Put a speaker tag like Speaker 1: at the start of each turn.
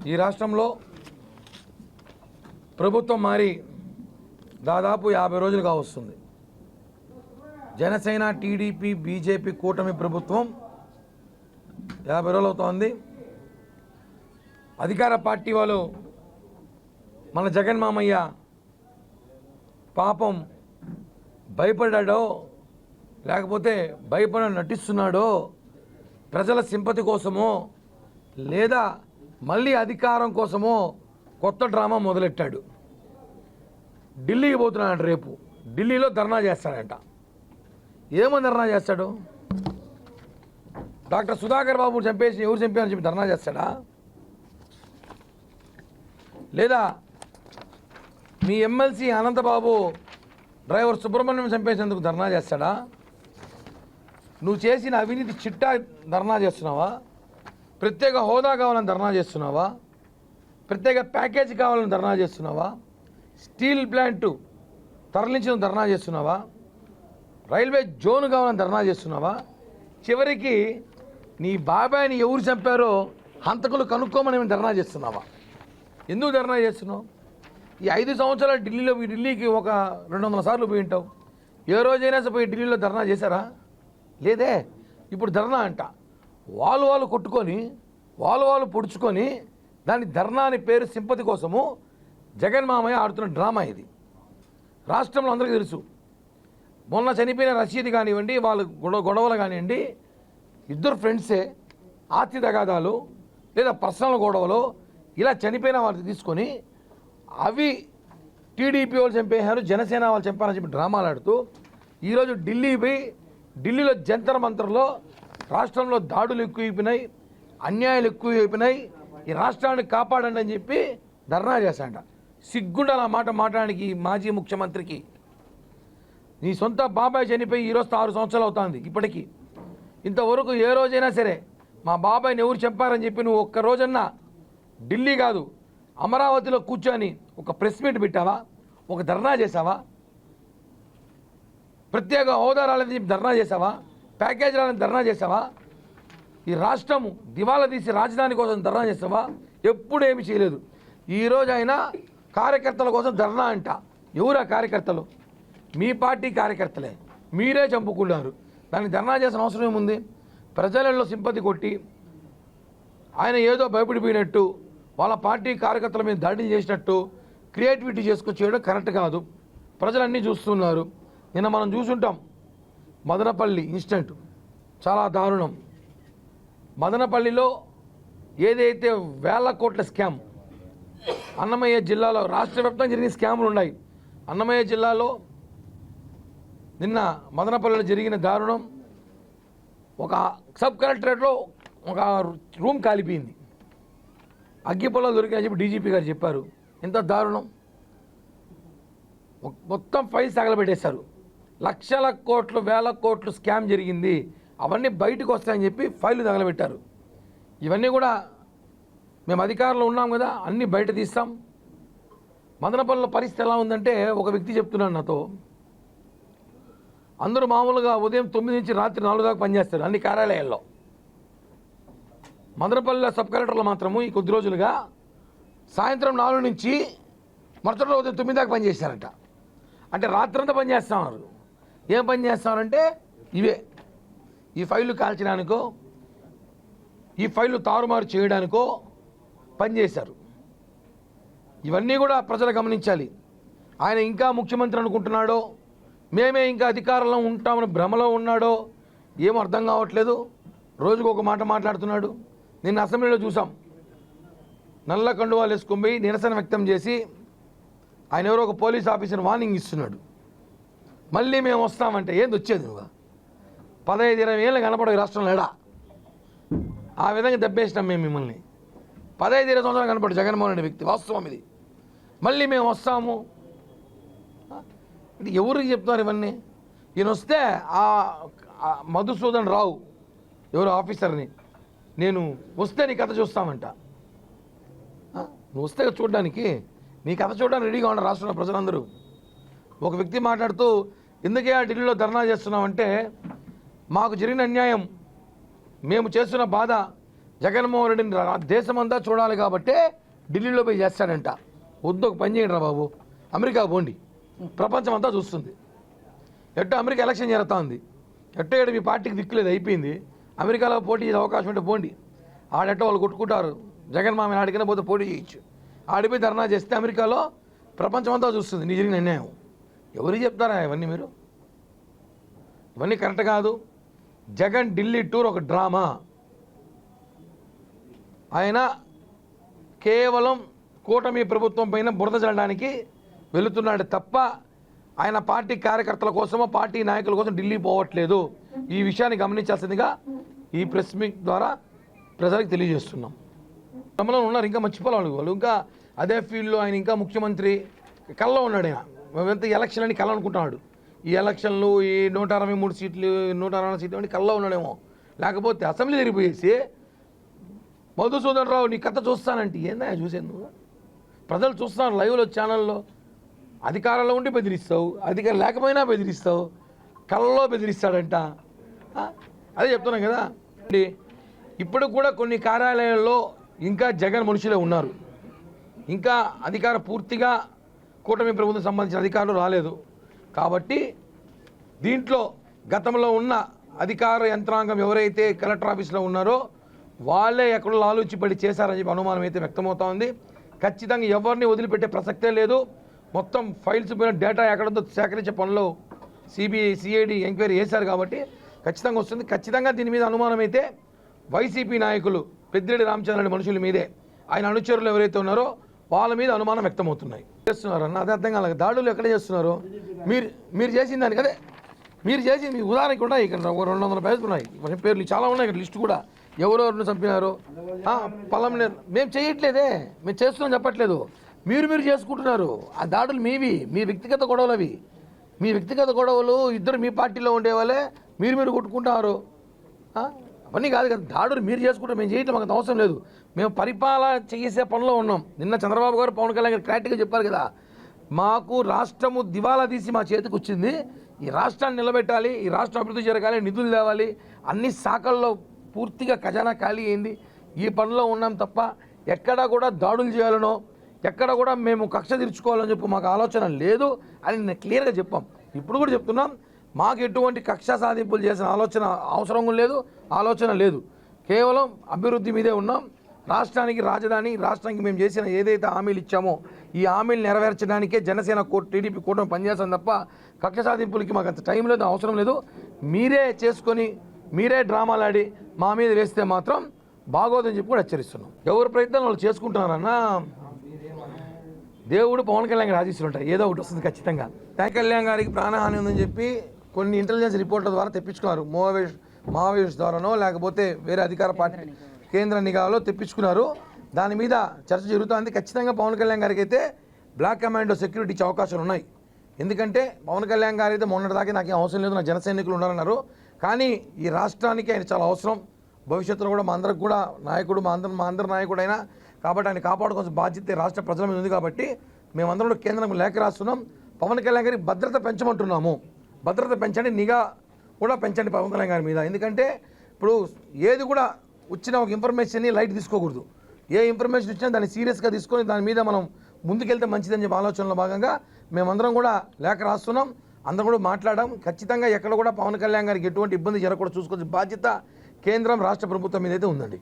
Speaker 1: ఈ రాష్ట్రంలో ప్రభుత్వం మారి దాదాపు 50 రోజులుగా వస్తుంది. జనసేన, టీడీపీ, బీజేపీ కూటమి ప్రభుత్వం 50 రోజులు అవుతోంది. అధికార పార్టీ వాళ్ళు మన జగన్ మామయ్య పాపం భయపడ్డాడో లేకపోతే భయపడ నటిస్తున్నాడో, ప్రజల సింపతి కోసమో లేదా మళ్ళీ అధికారం కోసమో కొత్త డ్రామా మొదలెట్టాడు. ఢిల్లీకి పోతున్నాడు. రేపు ఢిల్లీలో ధర్నా చేస్తాడంట. ఏమని ధర్నా చేస్తాడు? డాక్టర్ సుధాకర్ బాబు చంపేసి ఎవరు చంపారని చెప్పి ధర్నా చేస్తాడా? లేదా మీ ఎమ్మెల్సీ అనంతబాబు డ్రైవర్ సుబ్రహ్మణ్యం చంపేసేందుకు ధర్నా చేస్తాడా? నువ్వు చేసిన అవినీతి చిట్టా ధర్నా చేస్తున్నావా? ప్రత్యేక హోదా కావాలని ధర్నా చేస్తున్నావా? ప్రత్యేక ప్యాకేజీ కావాలని ధర్నా చేస్తున్నావా? స్టీల్ ప్లాంట్ తరలించిన ధర్నా చేస్తున్నావా? రైల్వే జోన్ కావాలని ధర్నా చేస్తున్నావా? చివరికి నీ బాబాయిని ఎవరు చంపారో హంతకులు కనుక్కోమని ధర్నా చేస్తున్నావా? ఎందుకు ధర్నా చేస్తున్నావు? ఈ 5 సంవత్సరాలు ఢిల్లీకి ఒక 200 సార్లు పోయి ఉంటావు. ఏ రోజైనా పోయి ఢిల్లీలో ధర్నా చేశారా? లేదే. ఇప్పుడు ధర్నా అంట. వాళ్ళు కొట్టుకొని వాళ్ళు పొడుచుకొని దాని ధర్నా అని పేరు సింపతి కోసము జగన్ మామయ్య ఆడుతున్న డ్రామా ఇది. రాష్ట్రంలో అందరికీ తెలుసు. మొన్న చనిపోయిన రషీద్ కానివ్వండి, వాళ్ళు గొడవలు కానివ్వండి, ఇద్దరు ఫ్రెండ్సే ఆస్తి తగాదాలు లేదా పర్సనల్ గొడవలు ఇలా చనిపోయిన వాళ్ళు తీసుకొని అవి టీడీపీ వాళ్ళు చంపేశారు, జనసేన వాళ్ళు చంపారని చెప్పి డ్రామాలు ఆడుతూ ఈరోజు ఢిల్లీలో జంతర్ మంతర్లో రాష్ట్రంలో దాడులు ఎక్కువైపోయినాయి, అన్యాయాలు ఎక్కువైపోయినాయి, ఈ రాష్ట్రాన్ని కాపాడండి అని చెప్పి ధర్నా చేశాడ. సిగ్గుండాలి ఆ మాట మాట్లాడడానికి మాజీ ముఖ్యమంత్రికి. నీ సొంత బాబాయ్ చనిపోయి ఈరోజు 6 సంవత్సరాలు అవుతుంది. ఇప్పటికీ ఇంతవరకు ఏ రోజైనా సరే మా బాబాయ్ని ఎవరు చంపారని చెప్పి నువ్వు ఒక్క రోజన్నా ఢిల్లీ కాదు అమరావతిలో కూర్చొని ఒక ప్రెస్ మీట్ పెట్టావా? ఒక ధర్నా చేసావా? ప్రత్యేక హోదా రాలని చెప్పి ధర్నా చేసావా? ప్యాకేజ్ రాలని ధర్నా చేసావా? ఈ రాష్ట్రము దివాలా తీసి రాజధాని కోసం ధర్నా చేసావా? ఎప్పుడు ఏమి చేయలేదు. ఈరోజు అయినా కార్యకర్తల కోసం ధర్నా అంట. ఎవరా కార్యకర్తలు? మీ పార్టీ కార్యకర్తలే. మీరే చంపుకున్నారు. దాన్ని ధర్నా చేసిన అవసరం ఏముంది? ప్రజలలో సింపతి కొట్టి ఆయన ఏదో భయపడిపోయినట్టు వాళ్ళ పార్టీ కార్యకర్తల మీద దాడులు చేసినట్టు క్రియేటివిటీ చేయడం కరెక్ట్ కాదు. ప్రజలన్నీ చూస్తున్నారు. నిన్న మనం చూసుంటాం మదనపల్లి ఇన్సిడెంట్, చాలా దారుణం. మదనపల్లిలో ఏదైతే వేల కోట్ల స్కామ్ అన్నమయ్య జిల్లాలో రాష్ట్ర వ్యాప్తంగా జరిగిన స్కాములు ఉన్నాయి. అన్నమయ్య జిల్లాలో నిన్న మదనపల్లిలో జరిగిన దారుణం. ఒక సబ్ కలెక్టరేట్లో ఒక రూమ్ కాలిపోయింది, అగ్గిపొలాలు దొరికాయని చెప్పి డీజీపీ గారు చెప్పారు. ఎంత దారుణం! మొత్తం ఫైల్స్ తగలబెట్టేశారు. లక్షల కోట్లు, వేల కోట్లు స్కామ్ జరిగింది, అవన్నీ బయటకు వస్తాయని చెప్పి ఫైళ్ళు తగలబెట్టారు. ఇవన్నీ కూడా మేము అధికారంలో ఉన్నాం కదా, అన్నీ బయట తీస్తాం. మదనపల్లిలో పరిస్థితి ఎలా ఉందంటే, ఒక వ్యక్తి చెప్తున్నాడు నాతో, అందరూ మామూలుగా ఉదయం 9 నుంచి రాత్రి 4 దాకా పనిచేస్తారు అన్ని కార్యాలయాల్లో. మదనపల్లిలో సబ్ కలెక్టర్లు మాత్రము ఈ కొద్ది రోజులుగా సాయంత్రం 4 నుంచి మరుసటి ఉదయం 9 దాకా పనిచేశారట. అంటే రాత్రంతా పనిచేస్తున్నారు. ఏం పని చేస్తారంటే ఇవే, ఈ ఫైళ్ళు కాల్చడానికో ఈ ఫైళ్ళు తారుమారు చేయడానికో పనిచేశారు. ఇవన్నీ కూడా ప్రజలు గమనించాలి. ఆయన ఇంకా ముఖ్యమంత్రి అనుకుంటున్నాడో, మేమే ఇంకా అధికారంలో ఉంటామని భ్రమలో ఉన్నాడో ఏం అర్థం కావట్లేదు. రోజుకు ఒక మాట మాట్లాడుతున్నాడు. నిన్న అసెంబ్లీలో చూసాం, నల్ల కండువాలు వేసుకొని పోయి నిరసన వ్యక్తం చేసి ఆయన ఎవరో ఒక పోలీస్ ఆఫీసర్ వార్నింగ్ ఇస్తున్నాడు. మళ్ళీ మేము వస్తామంటే ఏంది వచ్చేది? నువ్వు 15-20 ఏళ్ళు కనపడవు రాష్ట్రంలో ఎడా. ఆ విధంగా దెబ్బేసినాం మేము మిమ్మల్ని. 15-20 సంవత్సరాలు కనపడు జగన్మోహన్ రెడ్డి వ్యక్తి. వాస్తవం ఇది. మళ్ళీ మేము వస్తాము అంటే ఎవరికి చెప్తున్నారు ఇవన్నీ? ఈయన వస్తే ఆ మధుసూదన్ రావు ఎవరు ఆఫీసర్ని, నేను వస్తే నీ కథ చూస్తామంట. నువ్వు వస్తే చూడడానికి, నీ కథ చూడడానికి రెడీగా ఉన్నారు రాష్ట్రంలో ప్రజలందరూ. ఒక వ్యక్తి మాట్లాడుతూ, ఎందుకే ఆ ఢిల్లీలో ధర్నా చేస్తున్నామంటే, మాకు జరిగిన అన్యాయం, మేము చేస్తున్న బాధ జగన్మోహన్ రెడ్డిని దేశమంతా చూడాలి కాబట్టే ఢిల్లీలో పోయి చేస్తాడంట. వద్దు, ఒక పని చేయండి రా బాబు, అమెరికా పోండి, ప్రపంచం అంతా చూస్తుంది. ఎట్టో అమెరికా ఎలక్షన్ జరుగుతూ ఉంది, ఎట్టో ఏడు మీ పార్టీకి దిక్కులేదు, అయిపోయింది. అమెరికాలో పోటీ చేసే అవకాశం ఉంటే పోండి, ఆడెట్టో వాళ్ళు కొట్టుకుంటారు. జగన్ మామని ఆడికైనా పోతే పోటీ చేయొచ్చు. ఆడిపోయి ధర్నా చేస్తే అమెరికాలో ప్రపంచం అంతా చూస్తుంది నీ జరిగిన అన్యాయం. ఎవరికి చెప్తారా ఇవన్నీ మీరు? ఇవన్నీ కరెక్ట్ కాదు. జగన్ ఢిల్లీ టూర్ ఒక డ్రామా. ఆయన కేవలం కూటమి ప్రభుత్వం పైన బురద చల్లడానికి వెళుతున్నాడు తప్ప ఆయన పార్టీ కార్యకర్తల కోసమో పార్టీ నాయకుల కోసం ఢిల్లీ పోవట్లేదు. ఈ విషయాన్ని గమనించాల్సిందిగా ఈ ప్రెస్ మీట్ ద్వారా ప్రజలకు తెలియజేస్తున్నాం. తమలో ఉన్నారు ఇంకా మర్చిపోవాలి వాళ్ళు, ఇంకా అదే ఫీల్డ్లో ఆయన ఇంకా ముఖ్యమంత్రి కల్లో ఉన్నాడు. ఆయన మేమంతా ఎలక్షన్ అని కళ్ళ అనుకుంటున్నాడు. ఈ ఎలక్షన్లు ఈ 163 సీట్లు 160 సీట్లు అని కల్లో ఉన్నాడేమో. లేకపోతే అసెంబ్లీ తిరిగిపోయేసి మధుసూదన్ రావు నీ కథ చూస్తానంటే ఏందా చూసేందు? ప్రజలు చూస్తున్నారు లైవ్లో ఛానల్లో. అధికారంలో ఉండి బెదిరిస్తావు, అధికారం లేకపోయినా బెదిరిస్తావు, కళ్ళలో బెదిరిస్తాడంట. అదే చెప్తున్నాం కదా. ఇప్పుడు కూడా కొన్ని కార్యాలయాల్లో ఇంకా జగన్ మనుషులే ఉన్నారు. ఇంకా అధికార పూర్తిగా కూటమి ప్రభుత్వం సంబంధించిన అధికారులు రాలేదు. కాబట్టి దీంట్లో గతంలో ఉన్న అధికార యంత్రాంగం ఎవరైతే కలెక్టర్ ఆఫీస్లో ఉన్నారో వాళ్ళే ఎక్కడో ఆలోచించి చేశారని చెప్పి అనుమానం అయితే వ్యక్తమవుతా ఉంది. ఖచ్చితంగా ఎవరిని వదిలిపెట్టే ప్రసక్తే లేదు. మొత్తం ఫైల్స్ పైన డేటా ఎక్కడంతో సేకరించే పనిలో సిఐడి ఎంక్వైరీ చేశారు కాబట్టి ఖచ్చితంగా వస్తుంది. ఖచ్చితంగా దీని మీద అనుమానం అయితే వైసీపీ నాయకులు పెద్దిరెడ్డి రామచంద్రరెడ్డి మనుషుల మీదే, ఆయన అనుచరులు ఎవరైతే ఉన్నారో వాళ్ళ మీద అనుమానం వ్యక్తమవుతున్నాయి. చేస్తున్నారు అన్న, అదే అర్థం కాలేదు. దాడులు ఎక్కడ చేస్తున్నారు? మీరు చేసిన దానికి అదే మీరు చేసింది మీ ఉదాహరణకి ఉన్నాయి. ఇక్కడ 200 పేజీలు ఉన్నాయి, పేర్లు చాలా ఉన్నాయి ఇక్కడ లిస్టు కూడా. ఎవరెవరిని చంపినారు పలం మేము చేయట్లేదే, మేము చేస్తున్నాం చెప్పట్లేదు. మీరు చేసుకుంటున్నారు. ఆ దాడులు మీవి, మీ వ్యక్తిగత గొడవలు అవి. మీ వ్యక్తిగత గొడవలు ఇద్దరు మీ పార్టీలో ఉండేవాళ్ళే మీరు కొట్టుకుంటున్నారు. అవన్నీ కాదు కదా, దాడులు మీరు చేసుకుంటారు, మేము చేయట్లేదు, మాకు అవసరం లేదు. మేము పరిపాలన చేసే పనిలో ఉన్నాం. నిన్న చంద్రబాబు గారు పవన్ కళ్యాణ్ గారు క్లారిటీగా చెప్పారు కదా, మాకు రాష్ట్రము దివాలా తీసి మా చేతికి వచ్చింది, ఈ రాష్ట్రాన్ని నిలబెట్టాలి, ఈ రాష్ట్రం అభివృద్ధి జరగాలి, నిధులు తేవాలి, అన్ని శాఖల్లో పూర్తిగా ఖజానా ఖాళీ అయింది, ఈ పనిలో ఉన్నాం తప్ప ఎక్కడా కూడా దాడులు చేయాలనో ఎక్కడ కూడా మేము కక్ష తీర్చుకోవాలని చెప్పి మాకు ఆలోచన లేదు అని నేను క్లియర్గా చెప్పాం. ఇప్పుడు కూడా చెప్తున్నాం, మాకు ఎటువంటి కక్ష సాధింపులు చేసిన అవసరం లేదు, ఆలోచన లేదు. కేవలం అభివృద్ధి మీదే ఉన్నాం. రాష్ట్రానికి రాజధాని, రాష్ట్రానికి మేము చేసిన ఏదైతే హామీలు ఇచ్చామో ఈ హామీలు నెరవేర్చడానికే జనసేన టీడీపీ కూటమి పనిచేస్తాం తప్ప కక్ష సాధింపులకి మాకు అంత టైం లేదు, అవసరం లేదు. మీరే చేసుకొని మీరే డ్రామాలాడి మా మీద వేస్తే మాత్రం బాగోదని చెప్పి కూడా హెచ్చరిస్తున్నాం. ఎవరి ప్రయత్నం వాళ్ళు చేసుకుంటున్నారన్నా, దేవుడు పవన్ కళ్యాణ్ గారు ఆశీస్సులు ఉంటాయి, ఏదో ఒకటి వస్తుంది ఖచ్చితంగా. పవన్ కళ్యాణ్ గారికి ప్రాణహాని ఉందని చెప్పి కొన్ని ఇంటెలిజెన్స్ రిపోర్ట్ల ద్వారా తెప్పించుకున్నారు. మావోయిస్ట్ ద్వారానో లేకపోతే వేరే అధికార పార్టీ కేంద్ర నిఘాలో తెప్పించుకున్నారు. దాని మీద చర్చ జరుగుతుంది. ఖచ్చితంగా పవన్ కళ్యాణ్ గారికి అయితే బ్లాక్ కమాండో సెక్యూరిటీ ఇచ్చే అవకాశాలు ఉన్నాయి. ఎందుకంటే పవన్ కళ్యాణ్ గారు అయితే మొన్నటిదాకా నాకేం అవసరం లేదు, నా జన సైనికులు ఉన్నారన్నారు. కానీ ఈ రాష్ట్రానికి ఆయన చాలా అవసరం. భవిష్యత్తులో కూడా మా అందరికి కూడా నాయకుడు, మా అందరి నాయకుడు అయినా కాబట్టి ఆయన కాపాడుకోవాల్సిన బాధ్యత రాష్ట్ర ప్రజల మీద ఉంది. కాబట్టి మేమందరం కేంద్రం లేఖ రాస్తున్నాం, పవన్ కళ్యాణ్ గారికి భద్రత పెంచమంటున్నాము. భద్రత పెంచండి, నిఘా కూడా పెంచండి పవన్ కళ్యాణ్ గారి మీద. ఎందుకంటే ఇప్పుడు ఏది కూడా వచ్చిన ఒక ఇన్ఫర్మేషన్ని లైట్ తీసుకోకూడదు. ఏ ఇన్ఫర్మేషన్ వచ్చినా దాన్ని సీరియస్గా తీసుకొని దాని మీద మనం ముందుకెళ్తే మంచిదని చెప్పి ఆలోచనలో భాగంగా మేమందరం కూడా లేఖ రాస్తున్నాం, అందరం కూడా మాట్లాడాం. ఖచ్చితంగా ఎక్కడ కూడా పవన్ కళ్యాణ్ గారికి ఎటువంటి ఇబ్బంది జరగకుండా చూసుకోవాల్సిన బాధ్యత కేంద్రం రాష్ట్ర ప్రభుత్వం మీద అయితే ఉందండి.